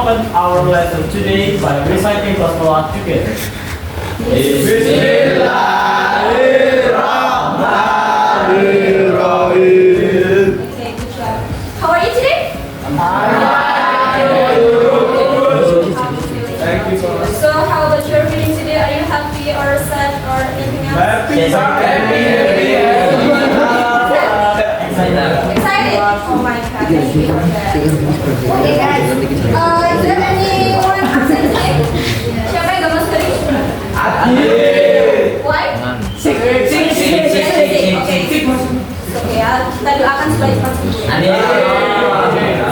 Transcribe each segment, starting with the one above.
open our lesson today by reciting basmalah together. Bismillahirrahmanirrahim. Okay, good job. How are you today? Thank you so much. So, how about your feeling today? Are you happy or sad or anything else? Happy. Excited? Oh my god, thank you for that. Okay guys, is there anyone absent today? Siapa yang gak masuk tadi? Why? Sick. Oke ya, kita doakan supaya cepat sembuh.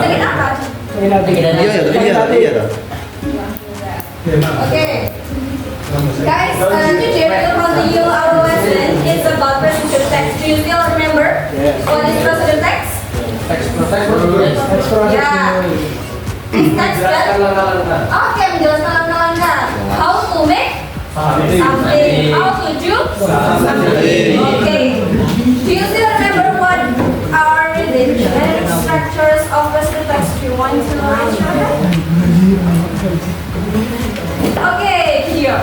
Sakit apa? Oke. Guys, today we will continue our lesson. It's about presidential text. Do you still remember what is presidential text? Yeah. Text kan? Oke, menjelaskan langkah-langkah. How to make something. How to do something. Okay. Do you still remember what are the generic structures of presidential text? Do you want to mention? Okay, video.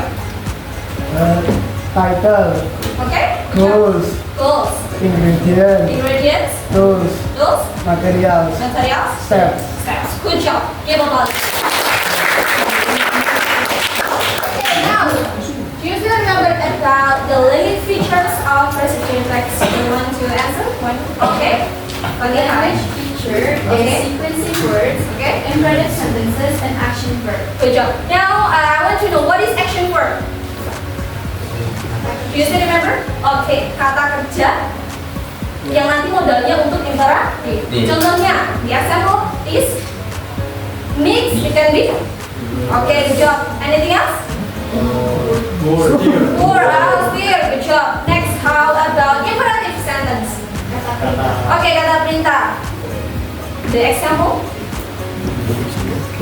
Title, Okay. goals, Goals. ingredients, Ingredients. tools, Tools. materials, Materials. steps. Steps. Good job. Give applause. Okay, now, do you still remember about the living features of presidential text? Do you want to answer? Okay. Language feature is Okay. sequencing words, Okay. imperative sentences, and action verb. Good job. Now, I want to know what is action verb? Do you still remember? Okay, kata kerja yang nanti modalnya untuk interaktif. Contohnya, the example is mix, it can be. Okay, good job. Anything else? More dear. Or else here, good job. Next, how about imperative sentence? Okay, kata perintah. The example?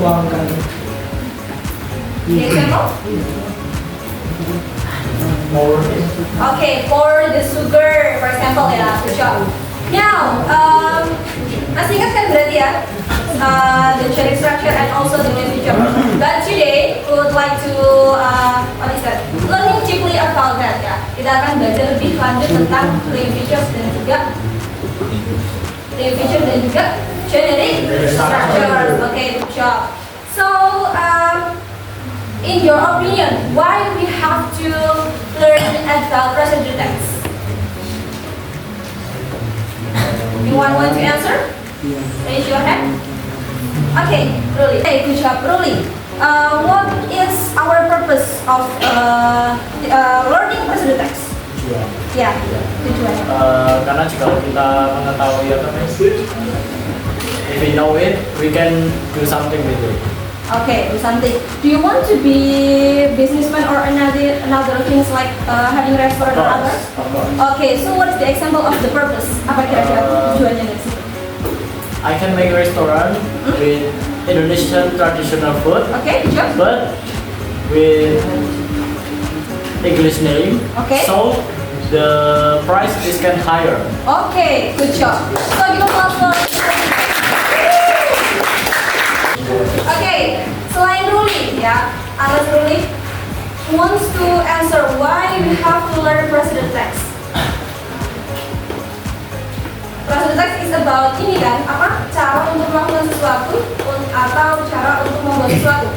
Tuangkan. The example? More. Okay, pour the sugar, for example, ya, good job. Now, masih ingat kan berarti ya, the generic structure and also the main feature. But today, we would like to, what is that? Learning deeply about that ya. Kita akan belajar lebih lanjut tentang main features dan juga main feature dan juga generic structure. Okay, good job. So, in your opinion, why we have to learn about present tense? Anyone want to answer? Raise your hand. Okay, Ruli. Hey, good job, Ruli. What is our purpose of learning present tense? Ya, tujuan. Karena jika kita mengetahui apa if we know it, we can do something with it. Okay, do something. Do you want to be businessman or another things like having restaurant or other? Okay, so what is the example of the purpose? Apa kira-kira tujuannya dari situ? I can make a restaurant with Indonesian traditional food, Okay, good job. but with English name. Okay. So the price is can higher. Okay, good job. So give applause for. Okay, selain Ruli ya, Anas Ruli wants to answer why we have to learn present text. Present text is about ini kan, apa? Cara untuk melakukan sesuatu atau cara untuk membuat sesuatu.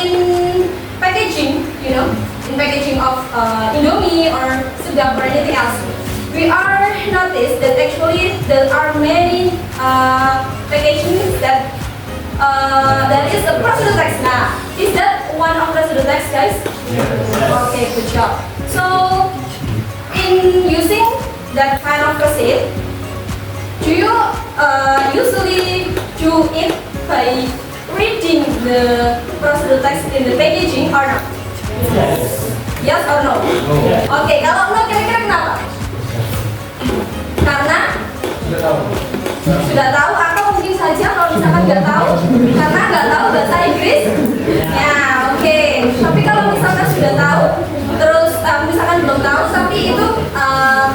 In packaging, you know, in packaging of Indomie or sedap or anything else, we are noticed that actually there are many packaging that is the present text. Nah, is that one of present text, guys? Yes. Okay, good job. So, in using that kind of receipt, do you usually do it by reading the present text in the packaging or not? Yes. Yes or no? Yes. Oke, kalau no kira-kira kenapa? Karena sudah tahu atau mungkin saja kalau misalkan nggak tahu karena nggak tahu bahasa Inggris. Ya, oke. Tapi kalau misalkan sudah tahu terus misalkan belum tahu tapi itu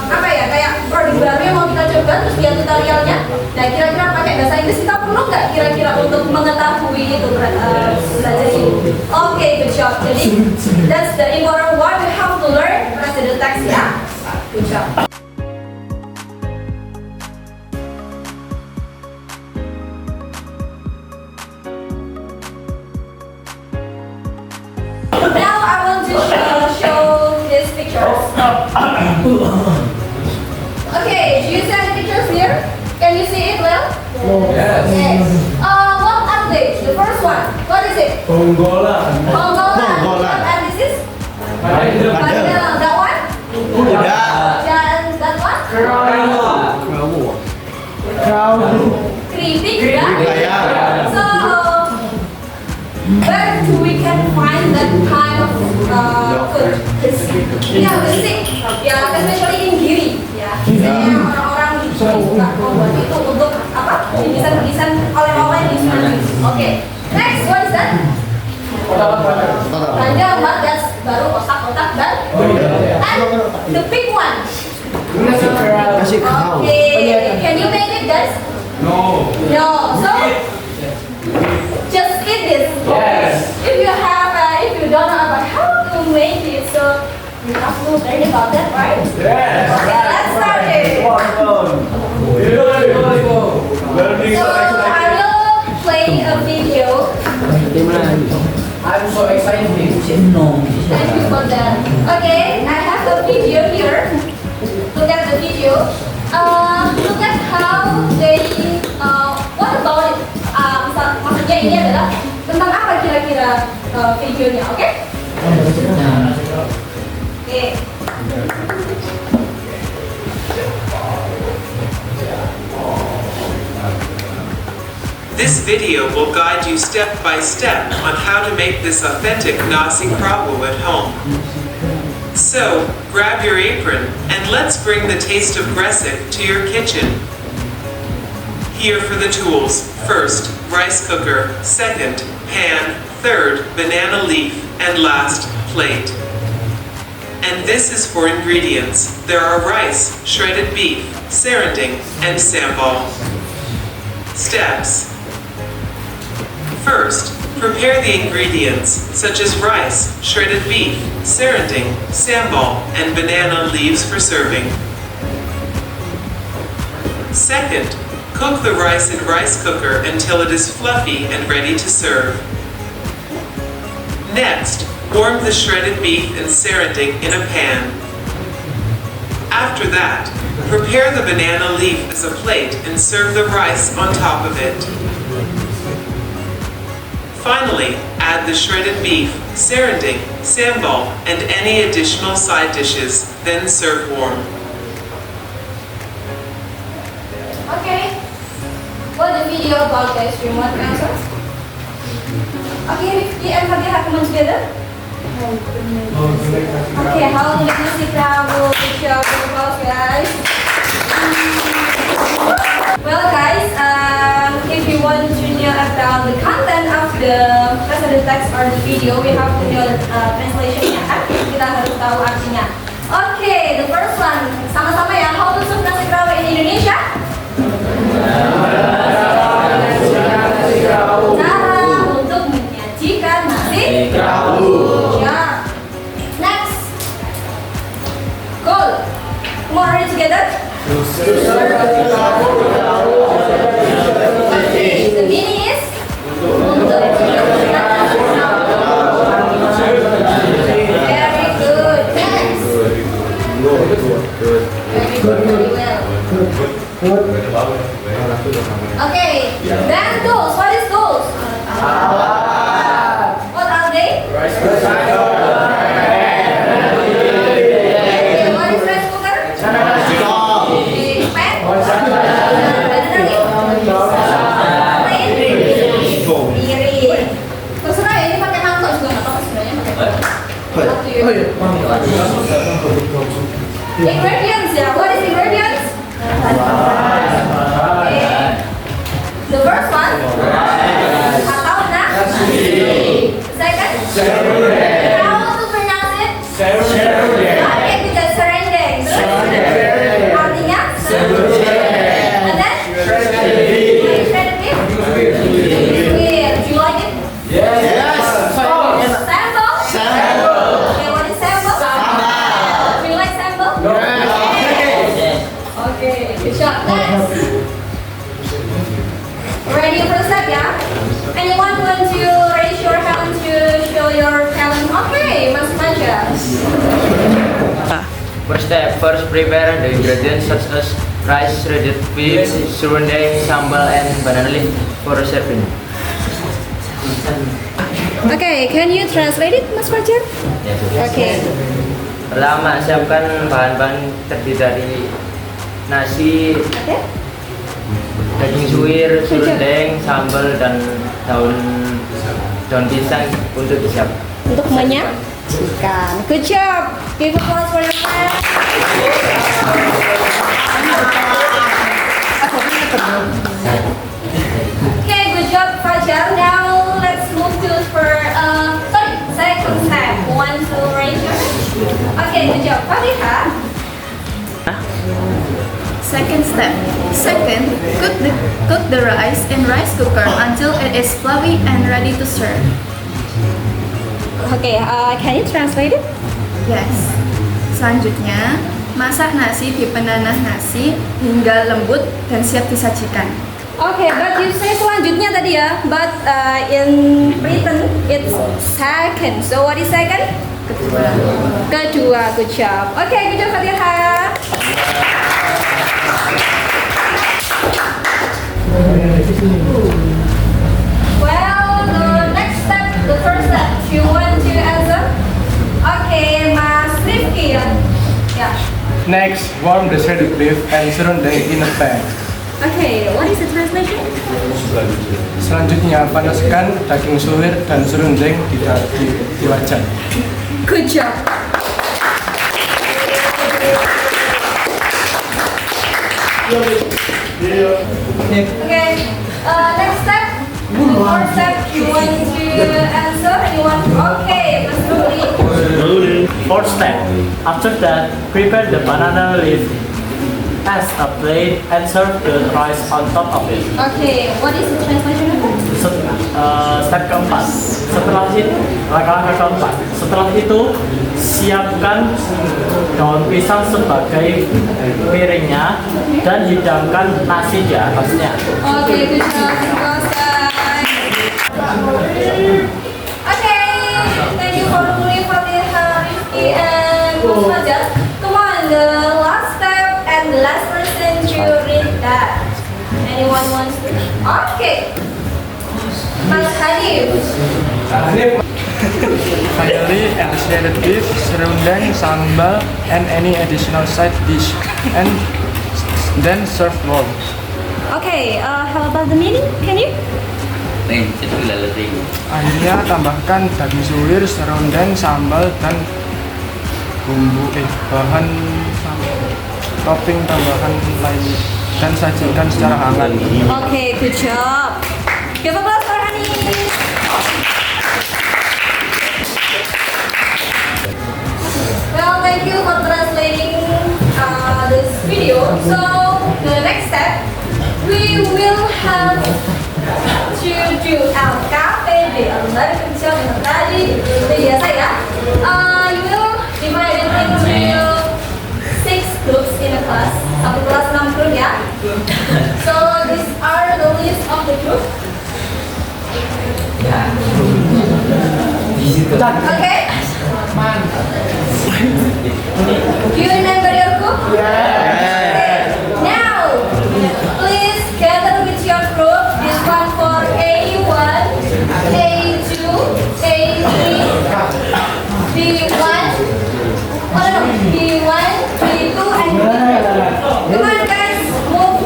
apa ya kayak produk baru yang mau kita coba terus lihat tutorialnya. Nah, kira-kira pakai bahasa Inggris kita perlu nggak kira-kira untuk mengetahui gitu belajar ini. Oke, good job. Jadi that's the important one we have to learn residual text ya. Good job. Now I want to show these pictures. Okay, do you see any pictures here? Can you see it well? Yes. Yes. What are they? The first one. What is it? Tonggolan. Tonggolan. And this is? Bandel. That one? And that one? Keripik, yeah? So, where do we can find that kind of food? Yeah, basic. Yeah, especially in Giri. Ya, biasanya orang-orang suka membuat itu untuk apa? Bingkisan-bingkisan oleh-oleh di Sumatera. Oke. Next, what is that? Ranjang, but that's baru otak-otak dan the big one. Okay, can you make it, guys? No. No. So, just eat this. Yes. If you don't know about how to make it, so you have to learn about that, right? Yes. Okay, let's start it. Learning So, I will play a video. I'm so excited. Thank you for that. Okay, I have a video here. Look at the video. Look at how they. What about it? Maksudnya ini adalah tentang apa kira-kira videonya, oke? Oke. This video will guide you step by step on how to make this authentic nasi kerabu at home. So, grab your apron and let's bring the taste of Gresik to your kitchen. Here for the tools. First, rice cooker. Second, pan. Third, banana leaf. And last, plate. And this is for ingredients. There are rice, shredded beef, serunding, and sambal. Steps. First, prepare the ingredients such as rice, shredded beef, serunding, sambal, and banana leaves for serving. Second, cook the rice in rice cooker until it is fluffy and ready to serve. Next, warm the shredded beef and serunding in a pan. After that, prepare the banana leaf as a plate and serve the rice on top of it. Finally, add the shredded beef, serunding, sambal, and any additional side dishes, then serve warm. Okay. What the video about, guys? Do you want answers? Okay, Rifki and Fadil come together. Okay, how to make nasi kerabu? Good job, guys. Well, guys, if you want to know about the content of the residual text or the video, we have to know the translation-nya kan? Kita harus tahu artinya. Okay, the first one, sama-sama ya. How to serve nasi kerabu in Indonesia? Cara untuk menyajikan nasi kerabu. Yeah. Next. Cool. Come on, ready together? The meaning is untuk very good. Next. Very well. Okay. Then goals. What is goals? What are they? Okay, what is rice cooker? Okay, pan. Piring. Terserah ya, ini pakai mangkok juga nggak apa-apa sebenarnya pakai mangkok. Up to you. Ingredients ya. What is ingredients? Okay. The first one. Atau nasi. Second. How to pronounce it? Okay, kita serendeng. Terus artinya? And then? Shredded beef. Do you like it? Fajar. First step, first prepare the ingredients such as rice, shredded beef, serundeng, sambal, and banana leaf for serving. Okay, can you translate it, Mas Fajar? Okay. Pertama, siapkan bahan-bahan terdiri dari nasi, Okay. daging suwir, serundeng, sambal, dan daun pisang untuk disiap. Untuk menyajikan. Good job. Give applause for your friend. Okay, good job, Fajar. Now let's move to second step. Want to raise your hand? Okay, good job, Fatiha. Second step. Second, cook the rice in rice cooker until it is fluffy and ready to serve. Okay, can you translate it? Yes. Selanjutnya, masak nasi di penanah nasi hingga lembut dan siap disajikan. Okay, but you say selanjutnya tadi ya, but in written it's second. So what is second? Kedua, good job. Okay, good job Fatiha. Well, the next step, the first step, you want to answer? Okay, Mas Rifki ya. Yeah. Next, warm the shredded beef and serundeng in a pan. Okay, what is the translation? Selanjutnya, panaskan daging suwir dan serundeng di wajan. Good job. Okay, next step. The fourth step, you want to answer? You want? Okay, Mas Rudi. Fourth step. After that, prepare the banana leaf as a plate and serve the rice on top of it. Okay, what is the translation of that? Step keempat. Langkah keempat. Setelah itu, siapkan daun pisang sebagai piringnya dan hidangkan nasi di atasnya. Okay, good job. Okay, thank you for doing Fatiha, Rifki, and Mas Fajar. Come on, the last step and the last person to read that. Anyone wants to? Okay. Mas Hanif. Finally, add the shredded beef, serundeng, sambal, and any additional side dish, and then serve warm. Okay, how about the meaning? Can you? Akhirnya tambahkan daging suwir, serundeng, sambal, dan bahan topping tambahan lainnya dan sajikan secara hangat. Okay, good job. Give applause for Hanif. Well, thank you for translating this video. So, the next step, we will have to do LKPD, lembar kerja dengan tadi seperti biasa ya. You will divide it into 6 groups in a class. Satu kelas 6 grup ya. So, these are the list of the group. Okay. Do you remember your group? Okay. Now, please gather with your group. This one for A1, A2, A3, B1. Oh no, B1, B2, and B3. Come on, guys, move.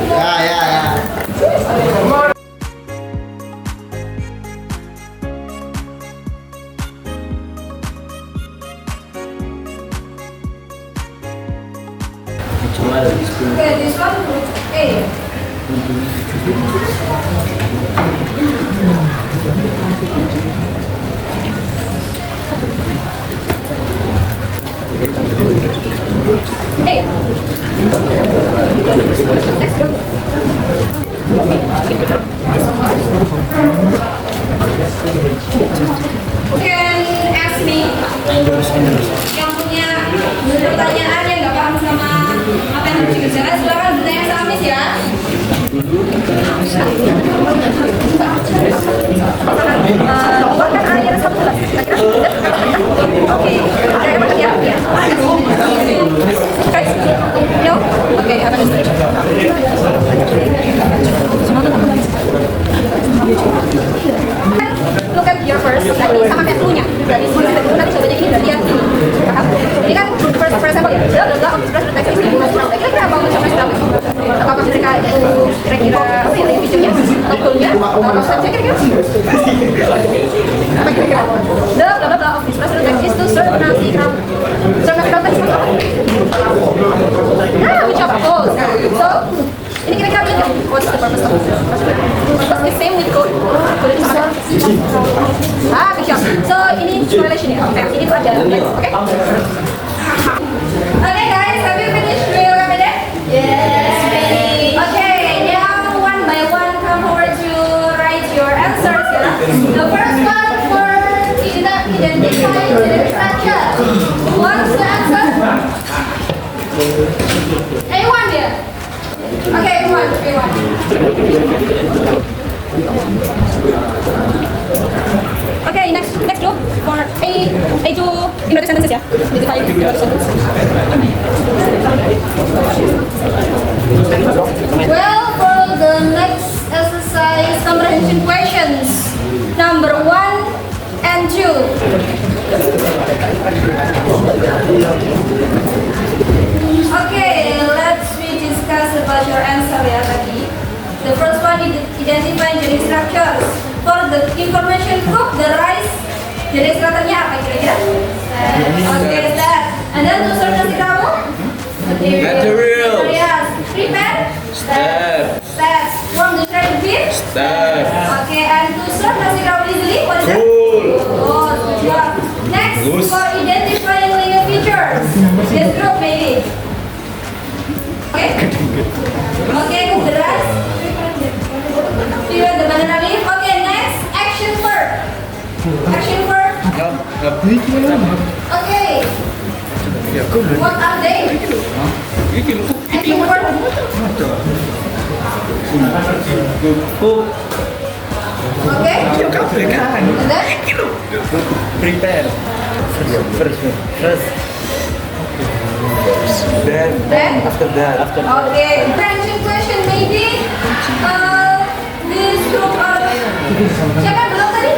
Okay, this one group A. Hey. Let's go. You can ask me yang punya pertanyaan yang nggak paham sama apa yang harus dikerjakan, silakan bertanya sama Miss ya. Bahkan air 1 gelas. Oke. Guys, no? Okay, have a nice Look at here first, nanti sama kayak clue-nya. Dari sini sampai dulu nanti coba ini berarti yang ini. Paham? Ini kan for example ya, bla bla bla of the text is kira-kira apa macam apakah mereka itu kira-kira apa ya videonya atau clue-nya atau konsepnya kira-kira apa kira-kira bla bla bla of this text is to serve nasi crowd text which of those so ini kira-kira benar what's the purpose of this purpose is same with code code itu sama good job so ini relation ya ini tuh ada okay okay guys have you finished doing your KPD? Yes okay now one by one come forward to write your answers ya the first one for identify the structure who wants to answer? Anyone here? Okay, everyone. Okay, next group for A2 introduction sentences ya. Identify introduction sentences. Well, for the next exercise comprehension questions, number 1 and 2. Okay, let's discuss about your answer ya tadi. The first one is identify jenis structures. For the information group, the rice jenis strukturnya apa kira-kira? Okay, that. And then to search nasi kamu? Materials. Prepare? Steps. From the track beer? Step. Okay, and to serve nasi kamu easily, what is that? Cool. Oh, good job. Next, for identifying linear features. This group maybe. Okay, beras. Period the banana leaf. Okay, next action verb. Action verb. Okay. What are they? Action verb. Okay. And then? Prepare. First. Then? After that. Okay. Differentiation question maybe. This group of siapa belum tadi?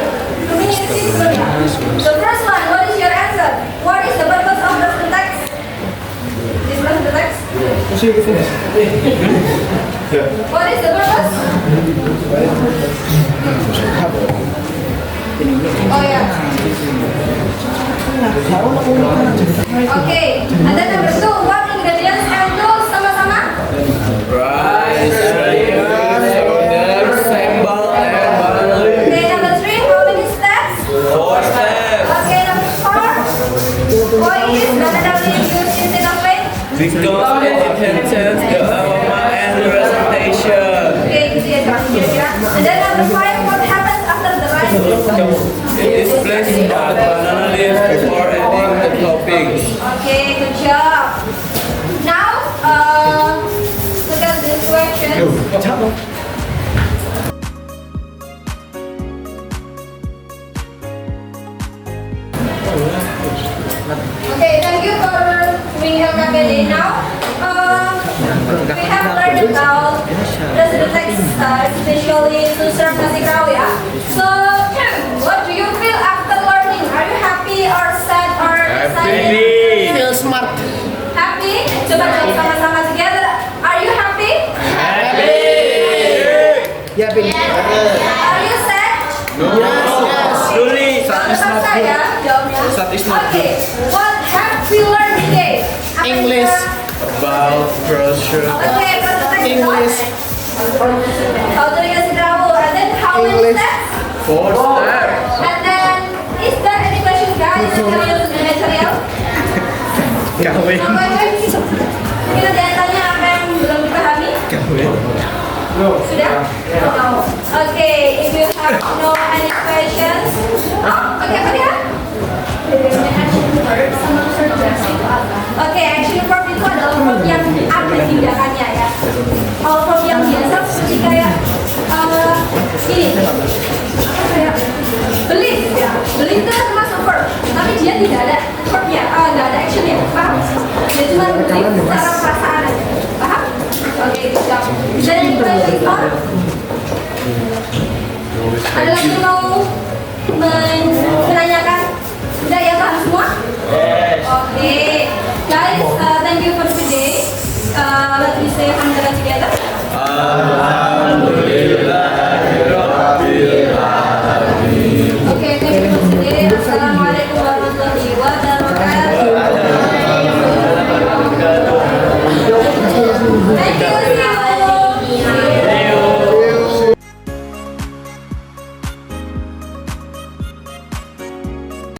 The first one, what is your answer? What is the purpose of the text? This was the text. What is the purpose? Oh yeah. Okay. And then number 2, what ingredients and tools sama-sama? Rice, sambal, and banana leaf. Okay, number 3, how many steps? 4 steps. Okay, number 4. Why is banana leaf used instead of plate? Because it enhances the aroma and presentation. Okay, gitu ya kira-kira. And then number 5, what happens after the rice is cooked? It is placed on the banana leaf before adding the toppings. Okay, good job. Now, look at this question. Okay, thank you for doing LKPD. Now, we have learned about the text, especially to serve nasi kerawu ya. So, what do you feel after learning? Are you happy or sad or excited? Feel smart. Happy? Coba dong sama-sama together. Are you happy? Happy. Are you sad? Slowly. Tetap saya jawabnya. Sad is not Okay, what have we learned today? Apa English. kita- About brochure. Okay, English. How to make a sidrawo, and then how many steps? 4 steps. And then, is there any question guys that can use the material? Kawin. Kita tanya apa yang belum dipahami? Sudah? No. Okay, if you have no any questions. Oh, okay, apa dia? Oke, action verb itu adalah verb yang ada tindakannya ya. Kalau verb yang biasa seperti kayak ini, kayak believe ya. Believe itu termasuk verb, tapi dia tidak ada verbnya, nggak ada actionnya. Ada lagi yang mau menanyakan? Sudah ya, paham semua? Oke. Guys, thank you for today. Let me say alhamdulillah together. Okay, thank you for today. Assalamualaikum warahmatullahi wabarakatuh. Thank you. See you.